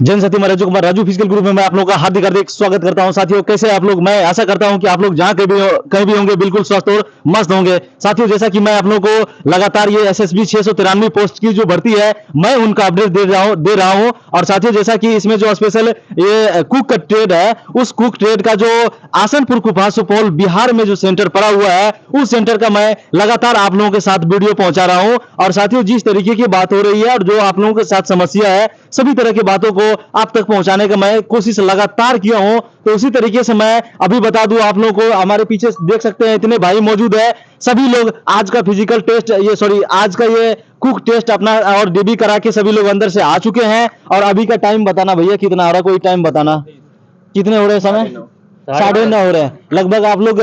जन सती मैं Raju Kumar, Raju physical group में मैं आप लोगों का हार्दिक स्वागत करता हूं। साथियों कैसे आप लोग, मैं आशा करता हूं कि आप लोग जहां कहीं भी होंगे बिल्कुल स्वस्थ और मस्त होंगे। साथियों जैसा कि मैं आप लोगों को लगातार ये एसएसबी 693 पोस्ट की जो भर्ती है मैं उनका अपडेट दे रहा हूं। और साथियों जैसा कि इसमें जो स्पेशल ये कुक का ट्रेड है, उस कुक ट्रेड का जो आसनपुर कुपहा सुपौल बिहार में जो सेंटर पड़ा हुआ है, उस सेंटर का मैं लगातार आप लोगों के साथ वीडियो पहुंचा रहा हूं। और साथियों जिस तरीके की बात हो रही है और जो आप लोगों के साथ समस्या है, सभी तरह की बातों को आप तक पहुंचाने का मैं कोशिश लगातार किया हूं। तो उसी तरीके से मैं अभी बता दूं आप लोगों को, हमारे पीछे देख सकते हैं इतने भाई मौजूद है। सभी लोग आज का फिजिकल टेस्ट आज का ये कुक टेस्ट अपना और डीबी करा के सभी लोग अंदर से आ चुके हैं। और अभी का टाइम बताना भैया कितना हो रहा है, कोई टाइम बताना कितने हो रहे हैं समय? 9:30 हो रहे हैं लगभग। आप लोग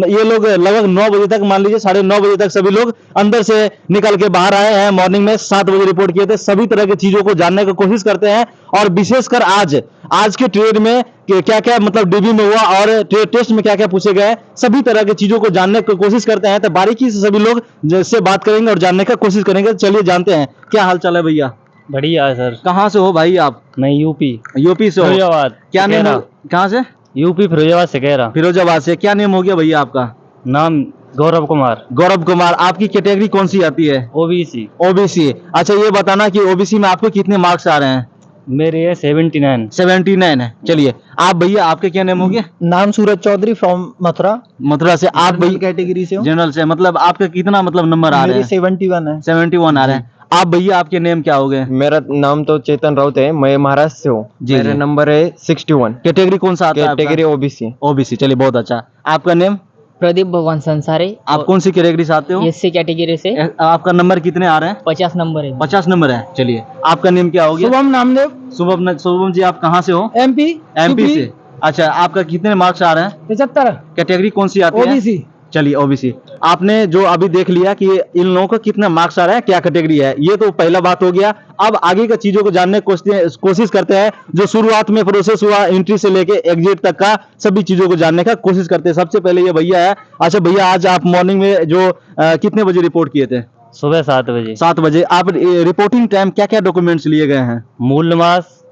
ये लोग लगभग 9 बजे तक, मान लीजिए 9:30 बजे तक सभी लोग अंदर से निकल के बाहर आए हैं। मॉर्निंग में 7 बजे रिपोर्ट किए थे। सभी तरह की चीजों को जानने की कोशिश करते हैं और विशेषकर आज के ट्रेड में क्या क्या मतलब डीबी में हुआ और ट्रेड टेस्ट में क्या क्या पूछे गए, सभी तरह की चीजों को जानने की कोशिश करते हैं। तो बारीकी से सभी लोग जैसे बात करेंगे और जानने का कोशिश करेंगे। चलिए जानते हैं क्या हाल चाल है भैया। बढ़िया है सर। कहाँ से हो भाई आप? मैं यूपी से हो? फिरोजाबाद। क्या नेम हो? कहाँ से? यूपी फिरोजाबाद से कह रहा। फिरोजाबाद से। क्या नेम हो गया भैया आपका? नाम गौरव कुमार। गौरव कुमार। आपकी कैटेगरी कौन सी आती है? ओबीसी। ओबीसी। अच्छा ये बताना कि ओबीसी में आपको कितने मार्क्स आ रहे हैं? मेरे है 79। 79 है। चलिए आप भैया आपके क्या नेम हो गया? नाम सूरज चौधरी फ्रॉम मथुरा से। आप भैया कैटेगरी से हो? जनरल से। मतलब आपका कितना मतलब नंबर आ रहे हैं? 71 है। 71 आ रहे हैं। आप भैया आपके नेम क्या हो गए? मेरा नाम तो चेतन राउत है, मैं महाराष्ट्र से हूँ। जी, मेरा जी। नंबर है 61। कैटेगरी कौन सा आता है? Category OBC. ओबीसी। चलिए बहुत अच्छा। आपका नेम? प्रदीप भगवान संसारी। आप कौन सी कैटेगरी से आते हो? एससी कैटेगरी से। आपका नंबर कितने आ रहे हैं? 50 नंबर है। 50 नंबर है। चलिए आपका नेम क्या हो गया? शुभम नामदेव। शुभम जी आप कहाँ से हो? एमपी से। अच्छा आपका कितने मार्क्स आ रहे हैं? 75। कैटेगरी कौन सी आती है? ओबीसी। चलिए ओबीसी। आपने जो अभी देख लिया कि इन लोगों को कितना मार्क्स आ रहा है, क्या कैटेगरी है, ये तो पहला बात हो गया। अब आगे का चीजों को जानने की कोशिश करते हैं। जो शुरुआत में प्रोसेस हुआ एंट्री से लेके एग्जिट तक का, सभी चीजों को जानने का कोशिश करते हैं। सबसे पहले ये भैया है। अच्छा भैया आज आप मॉर्निंग में जो कितने बजे रिपोर्ट किए थे? सुबह 7 बजे। 7 बजे। आप रिपोर्टिंग टाइम क्या क्या डॉक्यूमेंट्स लिए गए हैं? मूल निवास,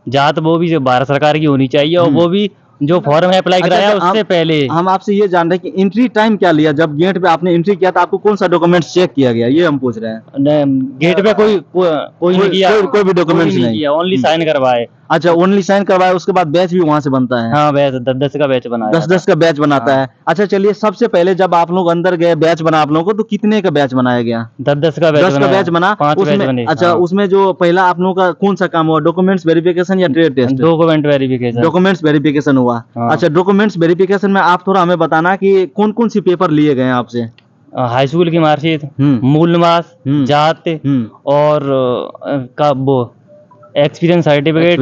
जात वो भी जो भारत सरकार की होनी चाहिए और वो भी जो फॉर्म है अप्लाई कराया उससे पहले। हम आपसे ये जान रहे हैं कि एंट्री टाइम क्या लिया, जब गेट पे आपने एंट्री किया तो आपको कौन सा डॉक्यूमेंट्स चेक किया गया, ये हम पूछ रहे हैं। गेट पे कोई नहीं किया, कोई भी डॉक्यूमेंट्स नहीं किया, ओनली साइन करवाए। अच्छा ओनली साइन करवाया, उसके बाद बैच भी वहां से बनता है? हाँ बैच 10-10 का बैच बनाया। 10-10 का बैच बनाता है। अच्छा चलिए सबसे पहले जब आप लोग अंदर गए बैच बना आप लोगों को, तो कितने का बैच बनाया गया? 10-10 का बैच 10 का बैच बना। 5 बैच बने। अच्छा उसमें जो पहला आप लोगों का कौन सा काम हुआ, डॉक्यूमेंट्स वेरिफिकेशन या trade test? Document verification. Documents verification हुआ। अच्छा डॉक्यूमेंट्स वेरिफिकेशन में आप थोड़ा हमें बताना कि कौन कौन सी पेपर लिए गए आपसे? हाई स्कूल की मार्कशीट, मूल निवास, जात और का वो एक्सपीरियंस सर्टिफिकेट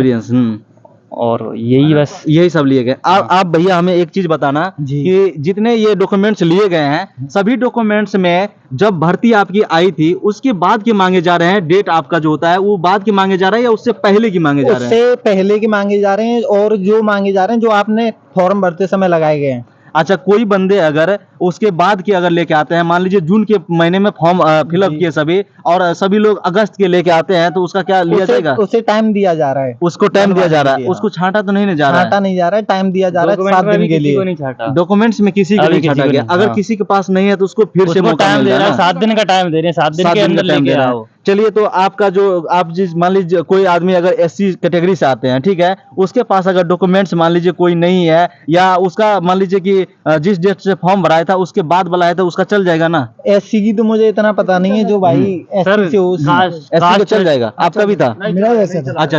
और यही बस यही सब लिए गए। आप भैया हमें एक चीज बताना कि जितने ये डॉक्यूमेंट्स लिए गए हैं, सभी डॉक्यूमेंट्स में जब भर्ती आपकी आई थी उसके बाद के मांगे जा रहे हैं? डेट आपका जो होता है वो बाद के मांगे जा रहे हैं या उससे पहले की मांगे जा रहे हैं? उससे पहले के मांगे जा रहे हैं और जो मांगे जा रहे हैं जो आपने फॉर्म भरते समय लगाए गए हैं। अच्छा कोई बंदे अगर उसके बाद के अगर लेके आते हैं, मान लीजिए जून के महीने में फॉर्म फिलअप किए सभी और सभी लोग अगस्त के लेके आते हैं, तो उसका क्या लिया जाएगा? उसे टाइम दिया जा रहा है। उसको टाइम दिया जा रहा है। उसको छांटा तो नहीं जा रहा है? छांटा नहीं जा रहा है, टाइम दिया जा रहा है 7 दिन के लिए। डॉक्यूमेंट्स में किसी को नहीं छांटा गया। अगर किसी के पास नहीं है तो उसको फिर से मौका मिल रहा है। 7 दिन का टाइम दे रहे हैं, 7 दिन के अंदर लेके आओ। चलिए तो आपका जो आप जिस मान लीजिए कोई आदमी अगर एससी कैटेगरी से आते हैं, ठीक है, उसके पास अगर डॉक्यूमेंट्स मान लीजिए कोई नहीं है या उसका मान लीजिए कि जिस डेट से फॉर्म भराया था उसके बाद बुलाया था, उसका चल जाएगा ना? एससी की तो मुझे इतना पता नहीं है। जो भाई एससी से हो एससी का चल जाएगा। आपका भी था? मेरा वैसे था। अच्छा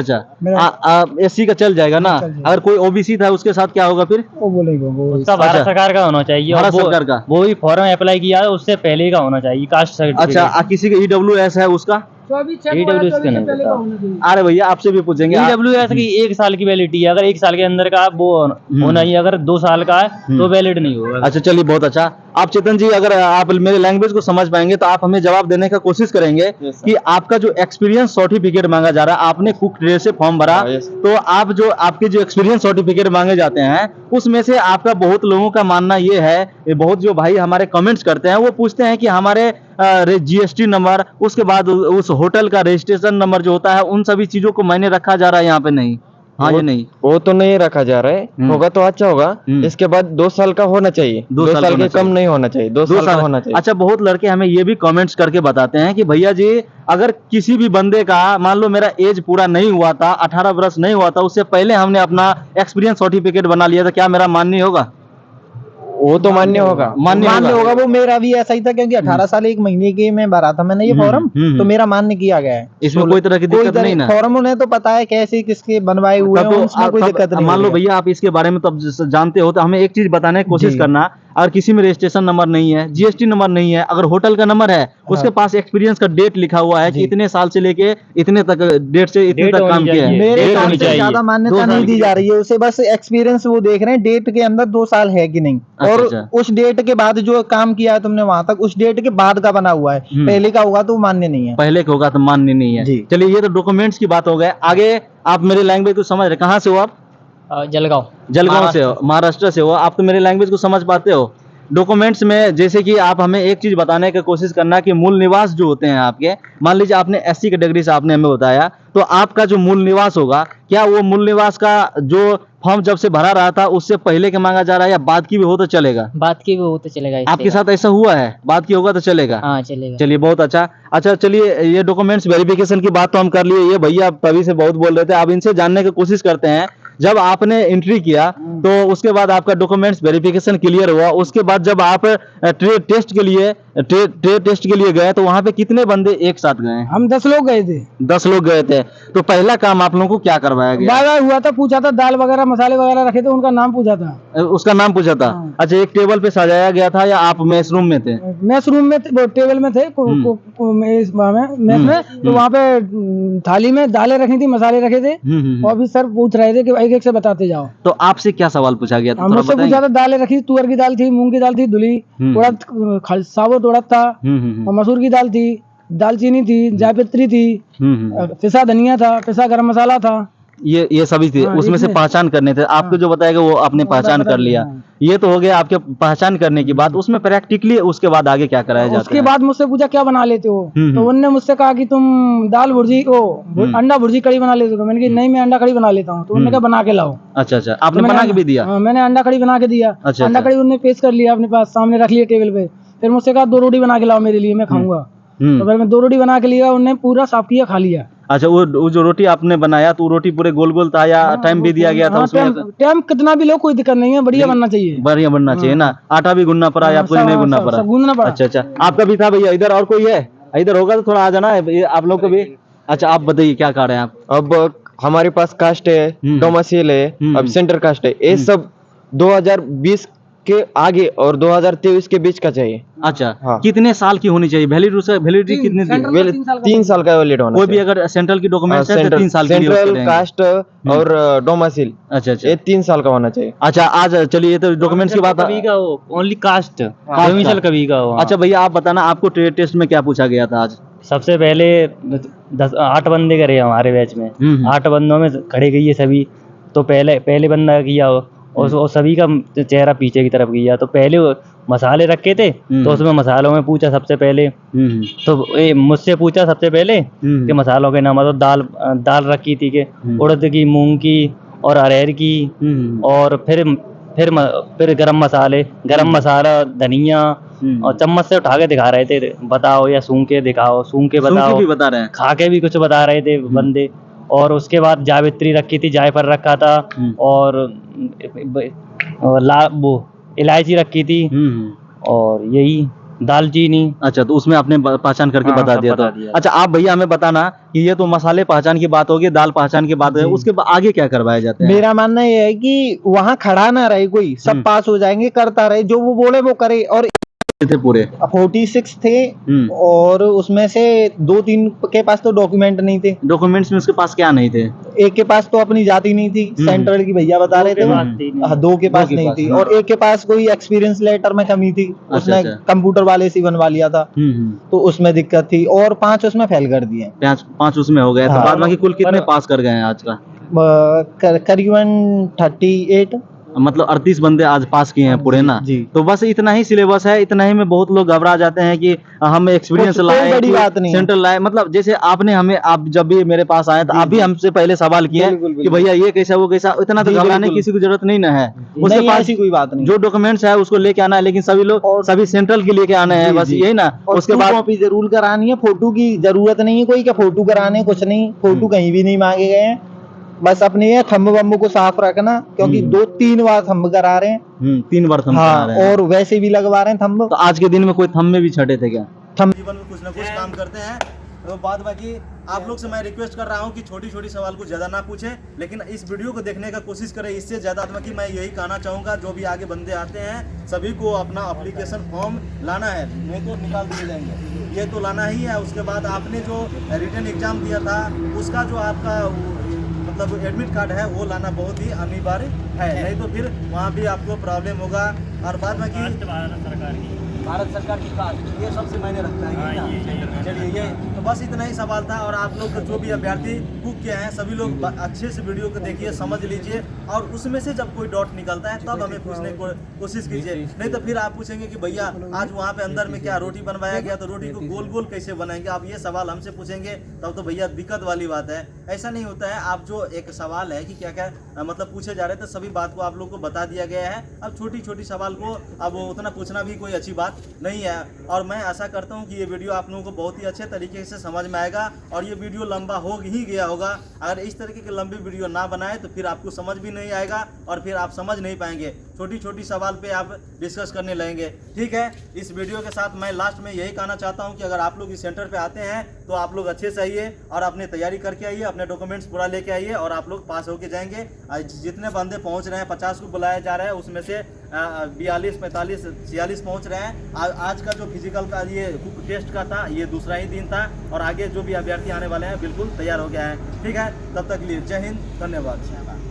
एससी का चल जाएगा ना? अगर कोई ओबीसी था उसके साथ क्या होगा फिर? वो बोलेगा उसका भारत सरकार का होना चाहिए। भारत सरकार का वो ही फॉर्म अप्लाई किया है उससे पहले का होना चाहिए, कास्ट सर्टिफिकेट। अच्छा किसी का ईडब्ल्यूएस है उसका? अरे भैया आपसे भी पूछेंगे। ईडब्ल्यूएस की 1 साल की वैलिडिटी है, अगर 1 साल के अंदर का वो होना ही, अगर 2 साल का है तो वैलिड नहीं होगा। अच्छा चलिए बहुत अच्छा। आप चेतन जी अगर आप मेरे लैंग्वेज को समझ पाएंगे तो आप हमें जवाब देने का कोशिश करेंगे कि आपका जो एक्सपीरियंस सर्टिफिकेट मांगा जा रहा है, आपने कुक ट्रेड से फॉर्म भरा, तो आप जो आपके जो एक्सपीरियंस सर्टिफिकेट मांगे जाते हैं उसमें से आपका बहुत लोगों का मानना ये है, बहुत जो भाई हमारे कमेंट्स करते हैं वो पूछते हैं कि हमारे जीएसटी नंबर, उसके बाद उस होटल का रजिस्ट्रेशन नंबर जो होता है, उन सभी चीजों को मायने रखा जा रहा है यहाँ पे नहीं? हाँ या नहीं? वो तो नहीं रखा जा रहा है, होगा तो अच्छा होगा। इसके बाद 2 साल का होना चाहिए, 2 2 साल साल होना के कम चाहिए। नहीं होना चाहिए, 2 साल का होना चाहिए। अच्छा, बहुत लड़के हमें ये भी कमेंट्स करके बताते हैं कि भैया जी, अगर किसी भी बंदे का मान लो मेरा एज पूरा नहीं हुआ था, 18 वर्ष नहीं हुआ था, उससे पहले हमने अपना एक्सपीरियंस सर्टिफिकेट बना लिया था, क्या मेरा मान्य होगा? वो तो मान्य होगा। मान्य मान्य होगा। होगा, वो मेरा भी ऐसा ही था, क्योंकि 18 साल 1 महीने के में भरा था मैंने ये फॉर्म, तो मेरा मान्य किया गया है। इसमें कोई तरह की दिक्कत नहीं ना? फॉर्म उन्हें तो पता है कैसे किसके बनवाए हुए हैं, तब तो उसमें कोई दिक्कत नहीं मान लो हो रही है। भैया आप इसके बारे में तब जानते हो, तो हमें एक चीज बताने की कोशिश जी। करना, अगर किसी में रजिस्ट्रेशन नंबर नहीं है, जीएसटी नंबर नहीं है, अगर होटल का नंबर है, उसके पास एक्सपीरियंस का डेट लिखा हुआ है कि जी। इतने साल से लेके इतने तक, डेट से इतने डेट तक होनी काम किया है, चाहिए। मेरे डेट हिसाब होनी से चाहिए। ज्यादा 2 मान्यता साल नहीं दी की। जा रही है, उसे बस एक्सपीरियंस वो देख रहे हैं, डेट के अंदर 2 साल है कि नहीं, अच्छा, और अच्छा। उस डेट के बाद जो काम किया है तुमने वहां तक, उस डेट के बाद का बना हुआ है, पहले का होगा तो वो मान्य नहीं है। पहले का होगा तो मान्य नहीं है। जी। चलिए, ये तो डॉक्यूमेंट्स की बात हो गए। आगे आप मेरे लैंग्वेज को समझ रहे, कहाँ से हो आप? जलगांव। जलगांव से हो, महाराष्ट्र से हो, आप तो मेरे लैंग्वेज को समझ पाते हो। डॉक्यूमेंट्स में जैसे कि आप हमें एक चीज बताने की कोशिश करना कि मूल निवास जो होते हैं आपके, मान लीजिए आपने एससी कैटेगरी से आपने हमें बताया, तो आपका जो मूल निवास होगा, क्या वो मूल निवास का जो फॉर्म जब से भरा रहा था उससे पहले के मांगा जा रहा है, या बाद की भी हो तो चलेगा? बात की भी हो तो चलेगा इससे। आपके साथ ऐसा हुआ है? बाद की होगा तो चलेगा? हाँ चलेगा। चलिए, बहुत अच्छा। अच्छा, चलिए, ये डॉक्यूमेंट्स वेरिफिकेशन की बात तो हम कर लिए। ये भैया तभी से बहुत बोल रहे थे, अब इनसे जानने की कोशिश करते हैं, जब आपने एंट्री किया तो उसके बाद आपका डॉक्यूमेंट्स वेरिफिकेशन क्लियर हुआ, उसके बाद जब आप ट्रेड टेस्ट के लिए गए, तो वहां पे कितने बंदे एक साथ गए? हम 10 लोग गए थे। 10 लोग गए थे। तो पहला काम आप लोगों को क्या करवाया गया? बार हुआ था, पूछा था, दाल वगैरह मसाले वगैरह रखे थे, उनका नाम पूछा था। उसका नाम पूछा था? हाँ। अच्छा, एक टेबल पे सजाया गया था या आप मेस रूम में थे? मेस रूम में थे, वो टेबल में थे, मेस में, तो वहाँ पे थाली में दालें रखी थी, मसाले रखे थे, और भी सर पूछ रहे थे कि एक एक से बताते जाओ। तो आपसे क्या सवाल पूछा गया था, थोड़ा मुझसे पूछा बताएंगे? था, दालें रखी, तुअर की दाल थी, मूंग की दाल थी, धुली, उड़द, साबुत उड़द था, और मसूर की दाल थी, दालचीनी थी, जायपत्री थी, पिसा धनिया था, पिसा गरम मसाला था। ये सभी थे। हाँ, उसमें से इसमें- पहचान करने थे आपको, जो बताएगा वो आपने पहचान कर लिया। हाँ। ये तो हो गया आपके पहचान करने की बात। उसमें प्रैक्टिकली उसके बाद आगे क्या कराया जाता उसके है? बाद मुझसे पूछा क्या बना लेते हो, तो उनने मुझसे कहा कि तुम दाल भुर्जी अंडा भुर्जी कड़ी बना लेते हो। मैंने कहा नहीं, मैं अंडा कड़ी बना लेता हूँ। तो उन्होंने कहा बना के लाओ। अच्छा, अच्छा, आपने मैंने बना के भी दिया? हाँ, मैंने अंडा कड़ी बना के दिया। अच्छा, अंडा अच्छा। कड़ी उन्होंने पेश कर लिया अपने पास, सामने रख लिया टेबल पे। फिर मुझसे कहा 2 रोटी बना के लाओ मेरे लिए, मैं खाऊंगा। तो फिर मैं 2 रोटी बना के लिया, उन्होंने पूरा साफ किया, खा लिया। अच्छा, वो जो रोटी आपने बनाया, तो वो रोटी पूरे गोल गोल था या टाइम भी दिया गया था हाँ, उसमें? टाइम कितना भी लो, कोई दिक्कत नहीं है, बढ़िया बनना चाहिए। बढ़िया बनना चाहिए ना? आटा भी गूंदना पड़ा या आपको नहीं गूंदना पड़ा? सब गूंदना पड़ा। अच्छा, अच्छा, आपका भी था भैया। इधर और कोई है? इधर होगा तो थोड़ा आ जाना है, ये आप लोग को भी। अच्छा, आप बताइए क्या कर रहे हैं आप? अब हमारे पास कास्ट है, डोमिसाइल है, अब सेंटर कास्ट है, ये सब 2020 के आगे और 2023 के बीच का चाहिए। अच्छा, हाँ। कितने साल की होनी चाहिए? वैलिडिटी कितनी थी? सेंट्रल 3 साल का वैलिड होना कोई भी चाहिए। अगर सेंट्रल की डॉक्यूमेंट्स है तो 3 साल के लिए सेंट्रल उसके कास्ट और डोमिसाइल, अच्छा, अच्छा, ये 3 साल का होना चाहिए। अच्छा। आज चलिए, ये तो डॉक्यूमेंट्स की बात कभी का हो, ओनली कास्ट, का। डोमिसाइल कभी का हो। अच्छा भैया, आप बताना, आपको ट्रेड टेस्ट में क्या पूछा गया था आज? सबसे पहले 8 बंदे करे हमारे बैच में। 8 बंदों में खड़े गई है सभी। तो पहले बंदा किया और सभी का चेहरा पीछे की तरफ किया। तो पहले वो मसाले रखे थे, तो उसमें मसालों में पूछा सबसे पहले। तो मुझसे पूछा सबसे पहले कि मसालों के नाम। तो दाल रखी थी कि उड़द की, मूंग की और अरहर की, और फिर गरम मसाला, धनिया, और चम्मच से उठा के दिखा रहे थे, बताओ, या सूंघ के दिखाओ, सूंघ के बताओ, भी बता रहे हैं? खा के भी कुछ बता रहे थे बंदे। और उसके बाद जावित्री रखी थी, जायफल रखा था, और वो इलायची रखी थी, और यही दालचीनी। अच्छा, तो उसमें आपने पहचान करके हाँ, बता सब दिया बता था। दिया। अच्छा, आप भैया हमें बताना कि ये तो मसाले पहचान की बात होगी, दाल पहचान की बात है, उसके आगे क्या करवाया जाता है? मेरा मानना यह है कि वहाँ खड़ा ना रहे कोई, सब पास हो जाएंगे, करता रहे, जो वो बोले वो करे। और थे पूरे 46 थे, और उसमें से 2-3 के पास तो डॉक्यूमेंट नहीं थे। डॉक्यूमेंट्स में उसके पास क्या नहीं थे? एक के पास तो अपनी जाति नहीं थी, सेंट्रल की भैया बता रहे थे वो। हाँ, 2 के पास नहीं थी, और एक के पास कोई एक्सपीरियंस लेटर में कमी थी, उसने अच्छा। कंप्यूटर वाले से बनवा लिया था, तो उसमें दिक्कत थी, और 5 उसमें फेल कर दिए। 5 उसमें हो गए। तो हाँ। बाद बाकी कुल कितने पास कर गए हैं आज का? करीबन 38। मतलब 38 बंदे आज पास किए हैं पूरे ना। जी। तो बस इतना ही सिलेबस है, इतना ही में बहुत लोग घबरा जाते हैं कि हम एक्सपीरियंस कोई लाए, बड़ी बात नहीं है। सेंट्रल लाए। मतलब जैसे आपने हमें, आप जब भी मेरे पास आए तो आप भी हमसे पहले सवाल किए बिल्कुल, कि भैया ये कैसा वो कैसा। इतना तो जी, घबराने बिल्कुल। की किसी की जरूरत नहीं ना है। उसके नहीं, पास ऐसी कोई बात नहीं। जो डॉक्यूमेंट्स है उसको लेके आना है, लेकिन सभी लोग सभी सेंट्रल के लेके आने हैं, जी, बस जी। यही ना। और उसके उसके बाद कॉपी जरूर करानी है, फोटो की जरूरत नहीं है कोई का फोटो कराने, कुछ नहीं, फोटो कहीं भी नहीं मांगे गए हैं। बस अपने ये थंब वंब को साफ रखना, क्योंकि 2-3 बार थंब करा रहे हैं। 3 बार थंब करा रहे हैं। और वैसे भी लगवा रहे हैं थंब। तो आज के दिन में कोई थंब में भी छटे थे क्या? जीवन में कुछ ना कुछ काम करते हैं। तो बाद बाकी आप लोग से मैं रिक्वेस्ट कर रहा हूं कि छोटी छोटी सवाल को ज़्यादा ना पूछें, लेकिन इस वीडियो को देखने का कोशिश करें। इससे ज़्यादा बाकी मैं यही कहना चाहूँगा, जो भी आगे बंदे आते हैं सभी को अपना एप्लीकेशन फॉर्म लाना है, नहीं तो निकाल दिए जाएंगे। ये तो लाना ही है। उसके बाद आपने जो रिटन एग्जाम दिया था उसका जो आपका मतलब एडमिट कार्ड है वो लाना बहुत ही अनिवार्य है, नहीं तो फिर वहाँ भी आपको प्रॉब्लम होगा। और बाद में भारत सरकार की कार्ड ये सबसे मायने रखता है ना। चलिए ये तो बस इतना ही सवाल था। और आप लोग जो भी अभ्यर्थी कुक किए हैं सभी लोग अच्छे से वीडियो को देखिए, समझ लीजिए, और उसमें से जब कोई डाउट निकलता है तब हमें पूछने की कोशिश कीजिए। नहीं तो फिर आप पूछेंगे कि भैया आज वहाँ पे अंदर में क्या रोटी बनवाया गया, तो रोटी को गोल गोल कैसे बनाएंगे, आप ये सवाल हमसे पूछेंगे तब तो भैया दिक्कत वाली बात है। ऐसा नहीं होता है। आप जो एक सवाल है कि क्या क्या मतलब पूछे जा रहे थे, सभी बात को आप लोग को बता दिया गया है। अब छोटी छोटी सवाल को अब उतना पूछना भी कोई अच्छी बात नहीं है। और मैं आशा करता हूं कि ये वीडियो आप लोगों को बहुत ही अच्छे तरीके से समझ में आएगा। और ये वीडियो लंबा हो ही गया होगा। अगर इस तरीके की लंबी वीडियो ना बनाए तो फिर आपको समझ भी नहीं आएगा और फिर आप समझ नहीं पाएंगे। छोटी छोटी सवाल पे आप डिस्कस करने लगेंगे। ठीक है, इस वीडियो के साथ मैं लास्ट में यही कहना चाहता हूँ कि अगर आप लोग इस सेंटर पे आते हैं तो आप लोग अच्छे से आइए और अपनी तैयारी करके आइए, अपने डॉक्यूमेंट्स पूरा लेके आइए और आप लोग पास होके जाएंगे। जितने बंदे पहुँच रहे हैं, 50 को बुलाया जा रहा है, उसमें से 42, 45, 46 पहुँच रहे हैं। आज का जो फिजिकल का ये टेस्ट का था ये दूसरा ही दिन था, और आगे जो भी अभ्यर्थी आने वाले हैं बिल्कुल तैयार हो गया है। ठीक है, तब तक के लिए जय हिंद, धन्यवाद।